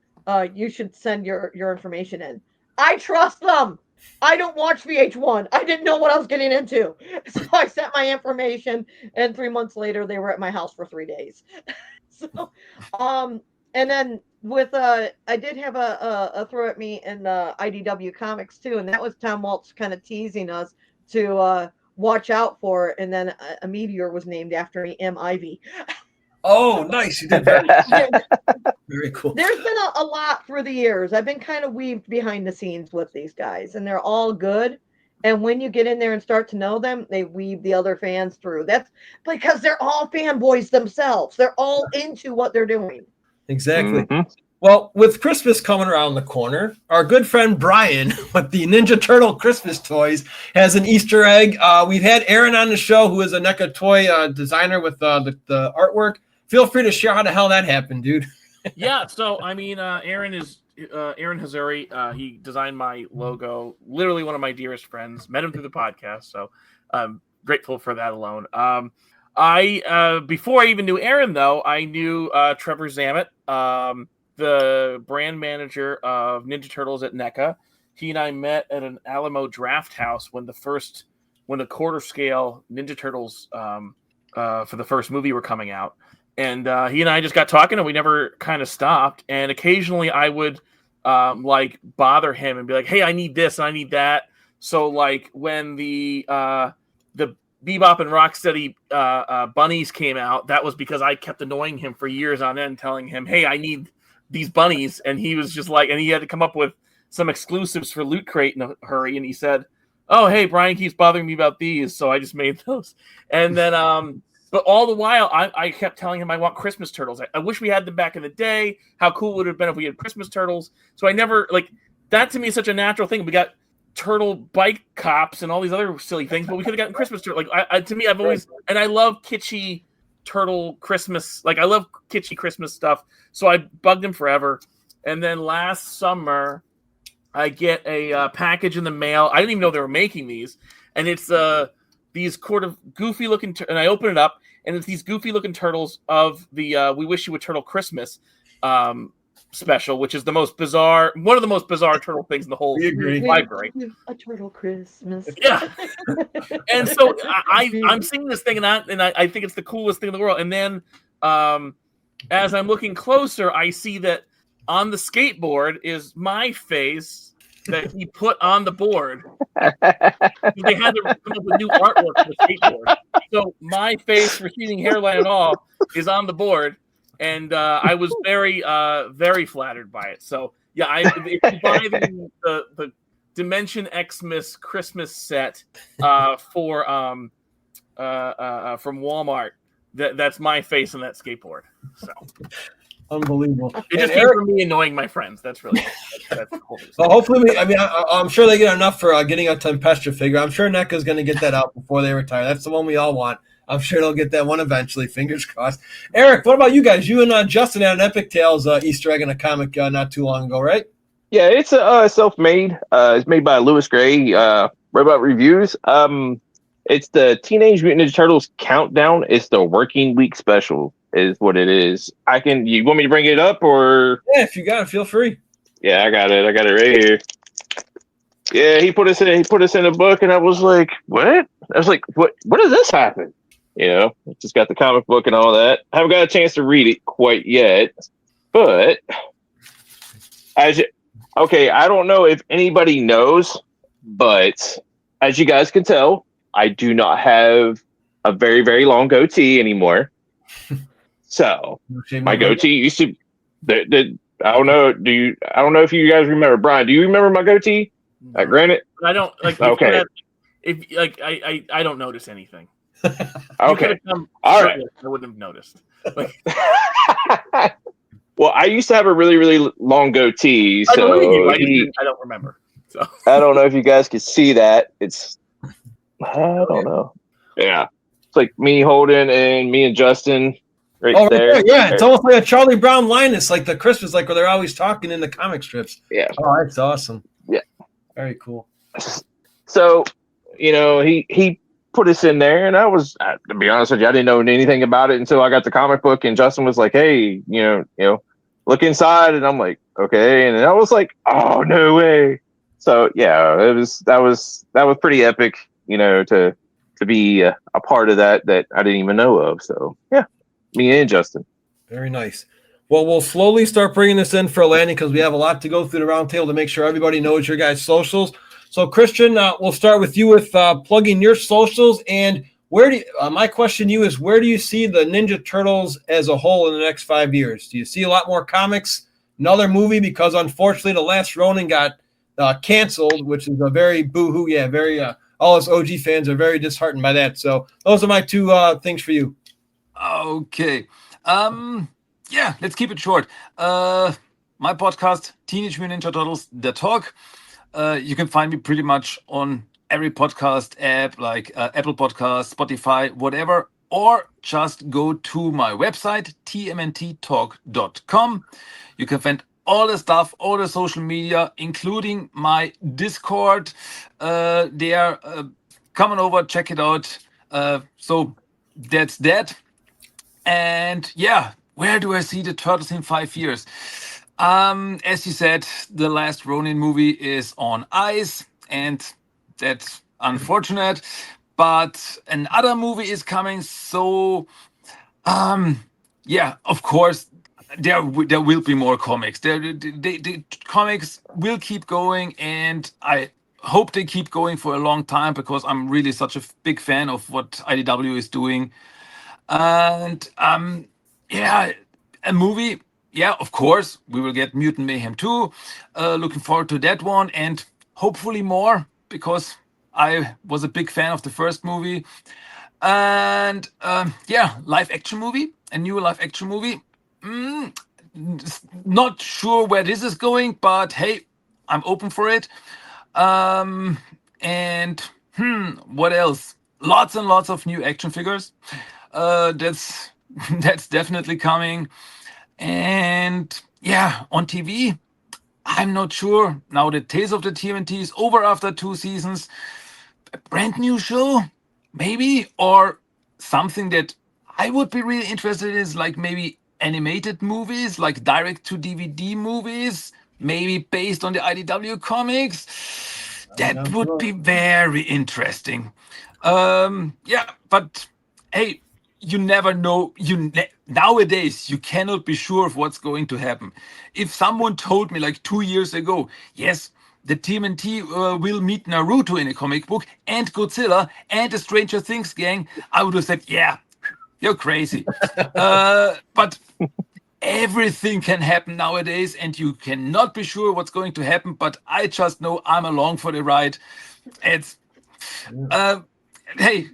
You should send your information in. I trust them. I don't watch VH1. I didn't know what I was getting into. So I sent my information, and 3 months later, they were at my house for 3 days. So, and then with, I did have a throw at me in IDW Comics, too, and that was Tom Waltz kind of teasing us to watch out for it, and then a meteor was named after me, M. Ivy. Oh, nice. You did very, very cool. There's been a lot through the years. I've been kind of weaved behind the scenes with these guys, and they're all good. And when you get in there and start to know them, they weave the other fans through. That's because they're all fanboys themselves. They're all into what they're doing. Exactly. Mm-hmm. Well, with Christmas coming around the corner, our good friend Brian with the Ninja Turtle Christmas toys has an Easter egg. We've had Aaron on the show, who is a NECA toy designer with the artwork. Feel free to share how the hell that happened, dude. Yeah, so I mean, Aaron Hazuri. He designed my logo. Literally one of my dearest friends. Met him through the podcast, so I'm grateful for that alone. I before I even knew Aaron, though, I knew Trevor Zammit, the brand manager of Ninja Turtles at NECA. He and I met at an Alamo Draft House when the quarter scale Ninja Turtles for the first movie were coming out. And he and I just got talking, and we never kind of stopped. And occasionally I would like bother him and be like, hey, I need this and I need that. So like when the Bebop and Rocksteady bunnies came out, that was because I kept annoying him for years on end, telling him, hey, I need these bunnies. And he was just like, and he had to come up with some exclusives for Loot Crate in a hurry. And he said, oh, hey, Brian keeps bothering me about these. So I just made those. And then But all the while, I kept telling him I want Christmas turtles. I wish we had them back in the day. How cool would it have been if we had Christmas turtles? So I never, like, that to me is such a natural thing. We got turtle bike cops and all these other silly things, but we could have gotten Christmas turtles. Like, to me, I've always, and I love kitschy turtle Christmas. Like, I love kitschy Christmas stuff. So I bugged him forever. And then last summer, I get a package in the mail. I didn't even know they were making these. And it's these sort of goofy looking, and I open it up, and it's these goofy looking turtles of the We Wish You Would Turtle Christmas special, which is one of the most bizarre turtle things in the whole library. A turtle Christmas. Yeah. And so I'm seeing this thing, and I think it's the coolest thing in the world. And then as I'm looking closer, I see that on the skateboard is my face that he put on the board. They had to come up with new artwork for the skateboard. So my face, receding hairline and all, is on the board, and I was very, very flattered by it. So yeah, if you buy the Dimension Xmas Christmas set from Walmart, that's my face on that skateboard. So. Unbelievable. It just came from me annoying my friends. That's really that's cool. Well, hopefully, I'm sure they get enough for getting a Tempestra figure. I'm sure NECA's going to get that out before they retire. That's the one we all want. I'm sure they'll get that one eventually. Fingers crossed. Eric, what about you guys? You and Justin had an Epic Tales Easter egg in a comic not too long ago, right? Yeah, it's self-made. It's made by Lewis Gray. Robot Reviews. It's the Teenage Mutant Ninja Turtles Countdown. It's the working week special. Is what it is. You want me to bring it up or? Yeah, if you got it, feel free. Yeah, I got it right here. Yeah, he put us in a book, and I was like, what? I was like, what does this happen? You know, just got the comic book and all that. I haven't got a chance to read it quite yet, but I don't know if anybody knows, but as you guys can tell, I do not have a very, very long goatee anymore. So my goatee used to. I don't know. I don't know if you guys remember. Brian, do you remember my goatee? Granted, I don't like. Okay. I don't notice anything. Okay. All right. I wouldn't have noticed. Well, I used to have a really, really long goatee. I So believe you. I don't remember. So I don't know if you guys could see that. I don't know. Yeah, it's like me holding and me and Justin. Right there. Yeah, it's almost like a Charlie Brown Linus, like the Christmas, like where they're always talking in the comic strips. Yeah. Oh, that's awesome. Yeah. Very cool. So, he put us in there, and I was, to be honest with you, I didn't know anything about it until I got the comic book, and Justin was like, "Hey, look inside," and I'm like, "Okay," and I was like, "Oh, no way!" So yeah, that was pretty epic, to be a part of that I didn't even know of. So yeah. Me and Justin. Very nice. Well, we'll slowly start bringing this in for a landing because we have a lot to go through the round table to make sure everybody knows your guys' socials. So, Christian, we'll start with you with plugging your socials. And my question to you is, where do you see the Ninja Turtles as a whole in the next 5 years? Do you see a lot more comics, another movie? Because unfortunately, The Last Ronin got canceled, which is a very boo-hoo. Yeah, very. All us OG fans are very disheartened by that. So, those are my two things for you. Okay. Yeah, let's keep it short. My podcast, Teenage Mutant Ninja Turtles, The Talk. You can find me pretty much on every podcast app like Apple Podcasts, Spotify, whatever, or just go to my website, TMNTTALK.com. You can find all the stuff, all the social media, including my Discord. There, come on over, check it out. So that's that. And yeah, where do I see the Turtles in 5 years? As you said, the last Ronin movie is on ice, and that's unfortunate. But another movie is coming, so yeah, of course, there will be more comics. The comics will keep going, and I hope they keep going for a long time because I'm really such a big fan of what IDW is doing. And yeah, a movie. Yeah, of course, we will get Mutant Mayhem 2. Looking forward to that one, and hopefully more because I was a big fan of the first movie. And yeah, live action movie, a new live action movie. Not sure where this is going, but hey, I'm open for it. And what else? Lots and lots of new action figures. That's that's definitely coming. And yeah, on TV, I'm not sure. Now the Tales of the TMNT is over after 2 seasons. A brand new show, maybe, or something that I would be really interested in is like maybe animated movies, like direct to DVD movies, maybe based on the IDW comics. That would be very interesting. Yeah, but hey, you never know. Nowadays you cannot be sure of what's going to happen. If someone told me like 2 years ago, yes, the TMNT will meet Naruto in a comic book and Godzilla and the Stranger Things gang, I would have said, yeah, you're crazy. But everything can happen nowadays, and you cannot be sure what's going to happen. But I just know I'm along for the ride. It's hey,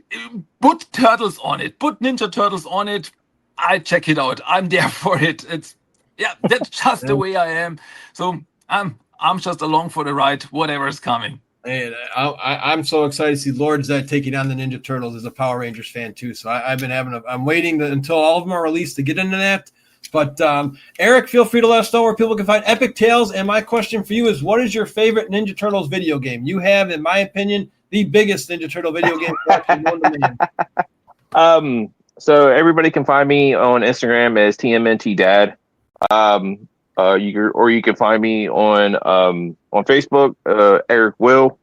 put turtles on it, put Ninja Turtles on it. I check it out. I'm there for it. It's yeah, that's just the way I am. So I'm just along for the ride, whatever is coming. And I'm so excited to see Lord's taking on the Ninja Turtles as a Power Rangers fan too. So I've been I'm waiting until all of them are released to get into that. But Eric, feel free to let us know where people can find Epic Tales. And my question for you is, what is your favorite Ninja Turtles video game? You have, in my opinion, the biggest Ninja Turtle video game collection known to man. So everybody can find me on Instagram as TMNTDad. You can find me on Facebook, Eric Will.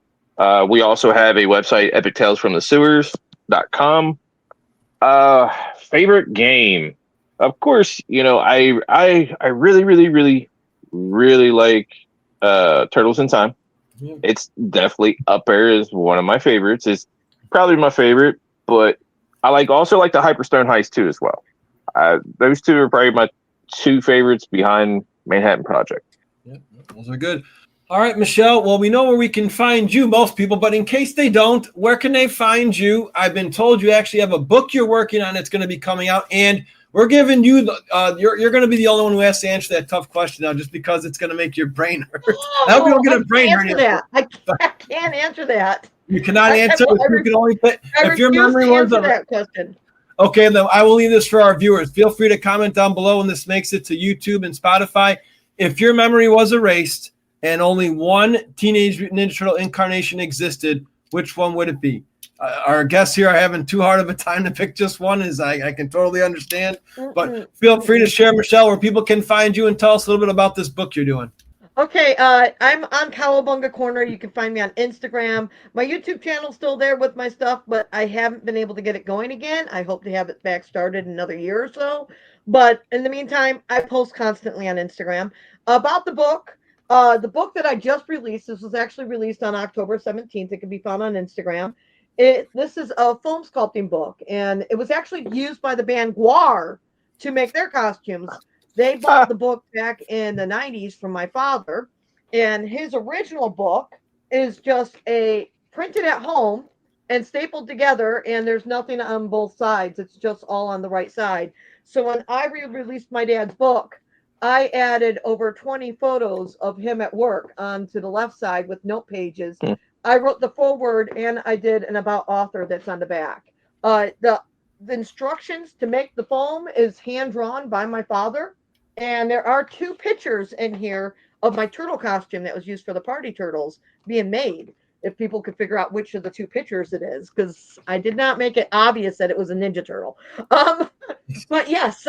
We also have a website, epictalesfromthesewers.com. Favorite game, of course, I really like Turtles in Time. Yeah. It's definitely up there as one of my favorites. It's probably my favorite, but I also like the Hyperstone Heist too as well. Those two are probably my two favorites behind Manhattan Project. Yep, those are good. All right, Michelle. Well, we know where we can find you, most people, but in case they don't, where can they find you? I've been told you actually have a book you're working on that's going to be coming out, and we're giving you you're going to be the only one who has to answer that tough question now, just because it's going to make your brain hurt. I hope you don't get a brain hurt. I can't answer that. You cannot answer. You can only put, if your memory was that question. Okay, then I will leave this for our viewers. Feel free to comment down below when this makes it to YouTube and Spotify. If your memory was erased and only one Teenage Mutant Ninja Turtle incarnation existed, which one would it be? Our guests here are having too hard of a time to pick just one, as I can totally understand. But feel free to share, Michelle, where people can find you and tell us a little bit about this book you're doing. Okay, I'm on Cowabunga Corner. You can find me on Instagram. My YouTube channel's still there with my stuff, but I haven't been able to get it going again. I hope to have it back started in another year or so. But in the meantime, I post constantly on Instagram. About the book that I just released, this was actually released on October 17th. It can be found on Instagram. This is a foam sculpting book, and it was actually used by the band Guar to make their costumes. They bought the book back in the 90s from my father, and his original book is just printed at home and stapled together, and there's nothing on both sides. It's just all on the right side. So when I re-released my dad's book, I added over 20 photos of him at work onto the left side with note pages. I wrote the foreword, and I did an about author that's on the back. The instructions to make the foam is hand drawn by my father. And there are 2 pictures in here of my turtle costume that was used for the Party Turtles being made. If people could figure out which of the 2 pictures it is, because I did not make it obvious that it was a Ninja Turtle. But yes,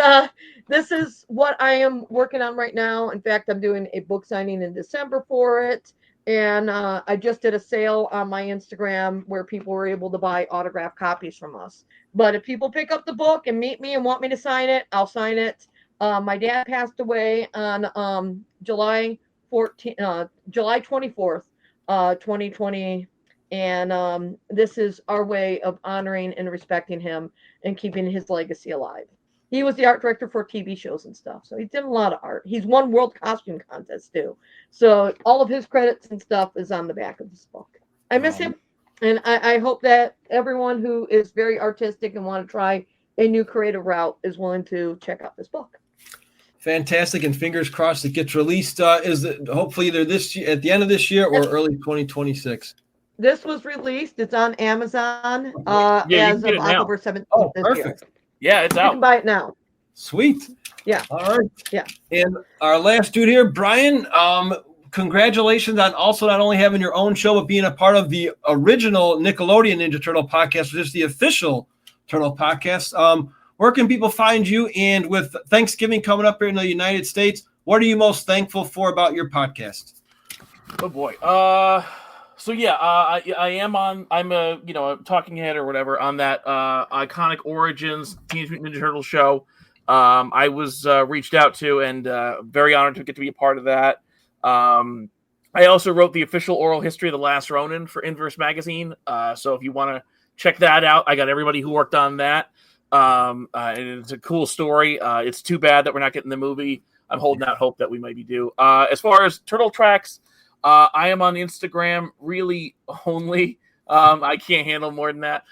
this is what I am working on right now. In fact, I'm doing a book signing in December for it. And I just did a sale on my Instagram where people were able to buy autographed copies from us. But if people pick up the book and meet me and want me to sign it, I'll sign it. My dad passed away on July 24th, 2020. And this is our way of honoring and respecting him and keeping his legacy alive. He was the art director for TV shows and stuff. So he's done a lot of art. He's won World Costume Contest too. So all of his credits and stuff is on the back of this book. I miss him. And I hope that everyone who is very artistic and want to try a new creative route is willing to check out this book. Fantastic, and fingers crossed it gets released. Is it hopefully either this year, at the end of this year, or early 2026? This was released. It's on Amazon Yeah, as of October 17th this perfect. year. Yeah, it's You can out. buy it now. Sweet. Yeah. All right. Yeah. And our last dude here, Brian, congratulations on also not only having your own show, but being a part of the original Nickelodeon Ninja Turtle podcast, which is the official Turtle podcast. Where can people find you? And with Thanksgiving coming up here in the United States, what are you most thankful for about your podcast? Oh boy. So yeah, I am on. I'm a a talking head or whatever on that iconic Origins Teenage Mutant Ninja Turtle show. I was reached out to and very honored to get to be a part of that. I also wrote the official oral history of The Last Ronin for Inverse Magazine. So if you want to check that out, I got everybody who worked on that. And it's a cool story. It's too bad that we're not getting the movie. I'm holding out hope that we maybe do. As far as Turtle Tracks, I am on Instagram really only. I can't handle more than that.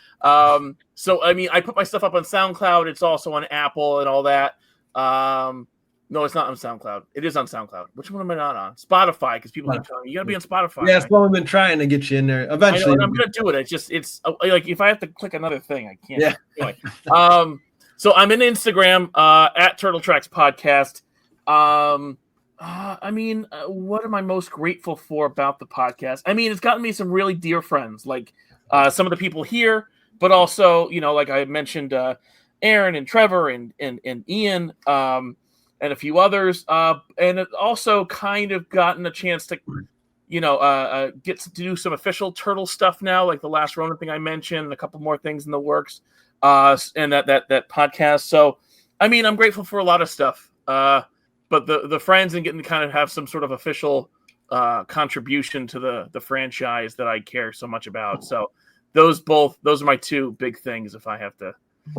So I mean, I put my stuff up on SoundCloud. It's also on Apple and all that. No, it's not on SoundCloud. It is on SoundCloud. Which one am I not on? Spotify, because people keep telling me you got to be on Spotify. Yeah, that's what we've been trying to get you in there. Eventually, I know, and I'm gonna do it. It's like if I have to click another thing, I can't. Yeah. Anyway, so I'm in Instagram at Turtle Tracks Podcast. I mean, what am I most grateful for about the podcast? I mean, it's gotten me some really dear friends, like some of the people here, but also, like I mentioned, Aaron and Trevor and Ian, and a few others. And it also kind of gotten a chance to, get to do some official Turtle stuff now, like the Last Ronin thing I mentioned, and a couple more things in the works, and that podcast. So, I mean, I'm grateful for a lot of stuff. But the friends and getting to kind of have some sort of official contribution to the franchise that I care so much about. So those are my two big things. If I have to,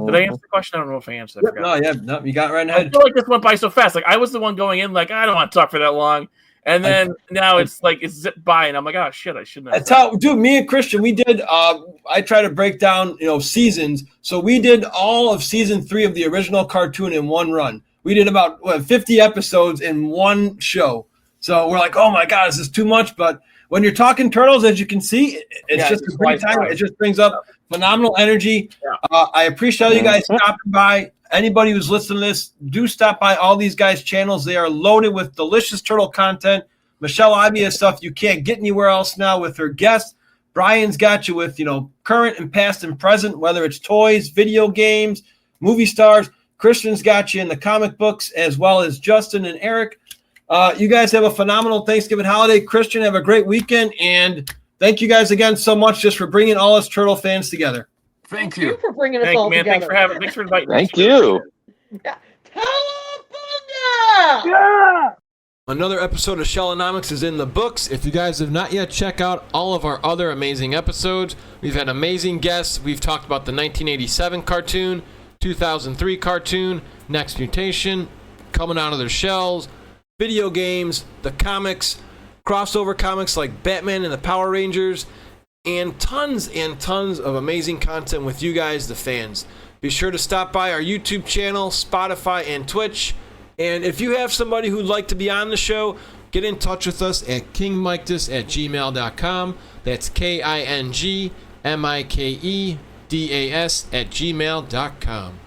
did I answer the question? I don't know if I answered. No, you got it right in the I head. feel like this went by so fast. Like I was the one going in, like I don't want to talk for that long, and then now it's like it's zipped by, and I'm like, oh shit, I shouldn't have. That's how, dude. Me and Christian, we did. I try to break down, seasons. So we did all of season 3 of the original cartoon in one run. We did about 50 episodes in one show. So we're like, oh my God, is this too much? But when you're talking Turtles, as you can see, it's just a great time. It just brings up phenomenal energy. Yeah. I appreciate you guys stopping by. Anybody who's listening to this, do stop by all these guys' channels. They are loaded with delicious Turtle content. Michelle Ivy has stuff you can't get anywhere else now with her guests. Brian's got you with, current and past and present, whether it's toys, video games, movie stars. Christian's got you in the comic books, as well as Justin and Eric. You guys have a phenomenal Thanksgiving holiday. Christian, have a great weekend. And thank you guys again so much just for bringing all us Turtle fans together. Thank you for bringing us all together. Thanks for inviting me. Thank you. Yeah. Cowabunga! Yeah! Another episode of Shellonomics is in the books. If you guys have not yet checked out all of our other amazing episodes, we've had amazing guests. We've talked about the 1987 cartoon, 2003 cartoon, Next Mutation, coming out of their shells, video games, the comics, crossover comics like Batman and the Power Rangers, and tons of amazing content with you guys, the fans. Be sure to stop by our YouTube channel, Spotify, and Twitch. And if you have somebody who'd like to be on the show, get in touch with us at kingmikedas@gmail.com. That's KINGMIKEDAS@gmail.com.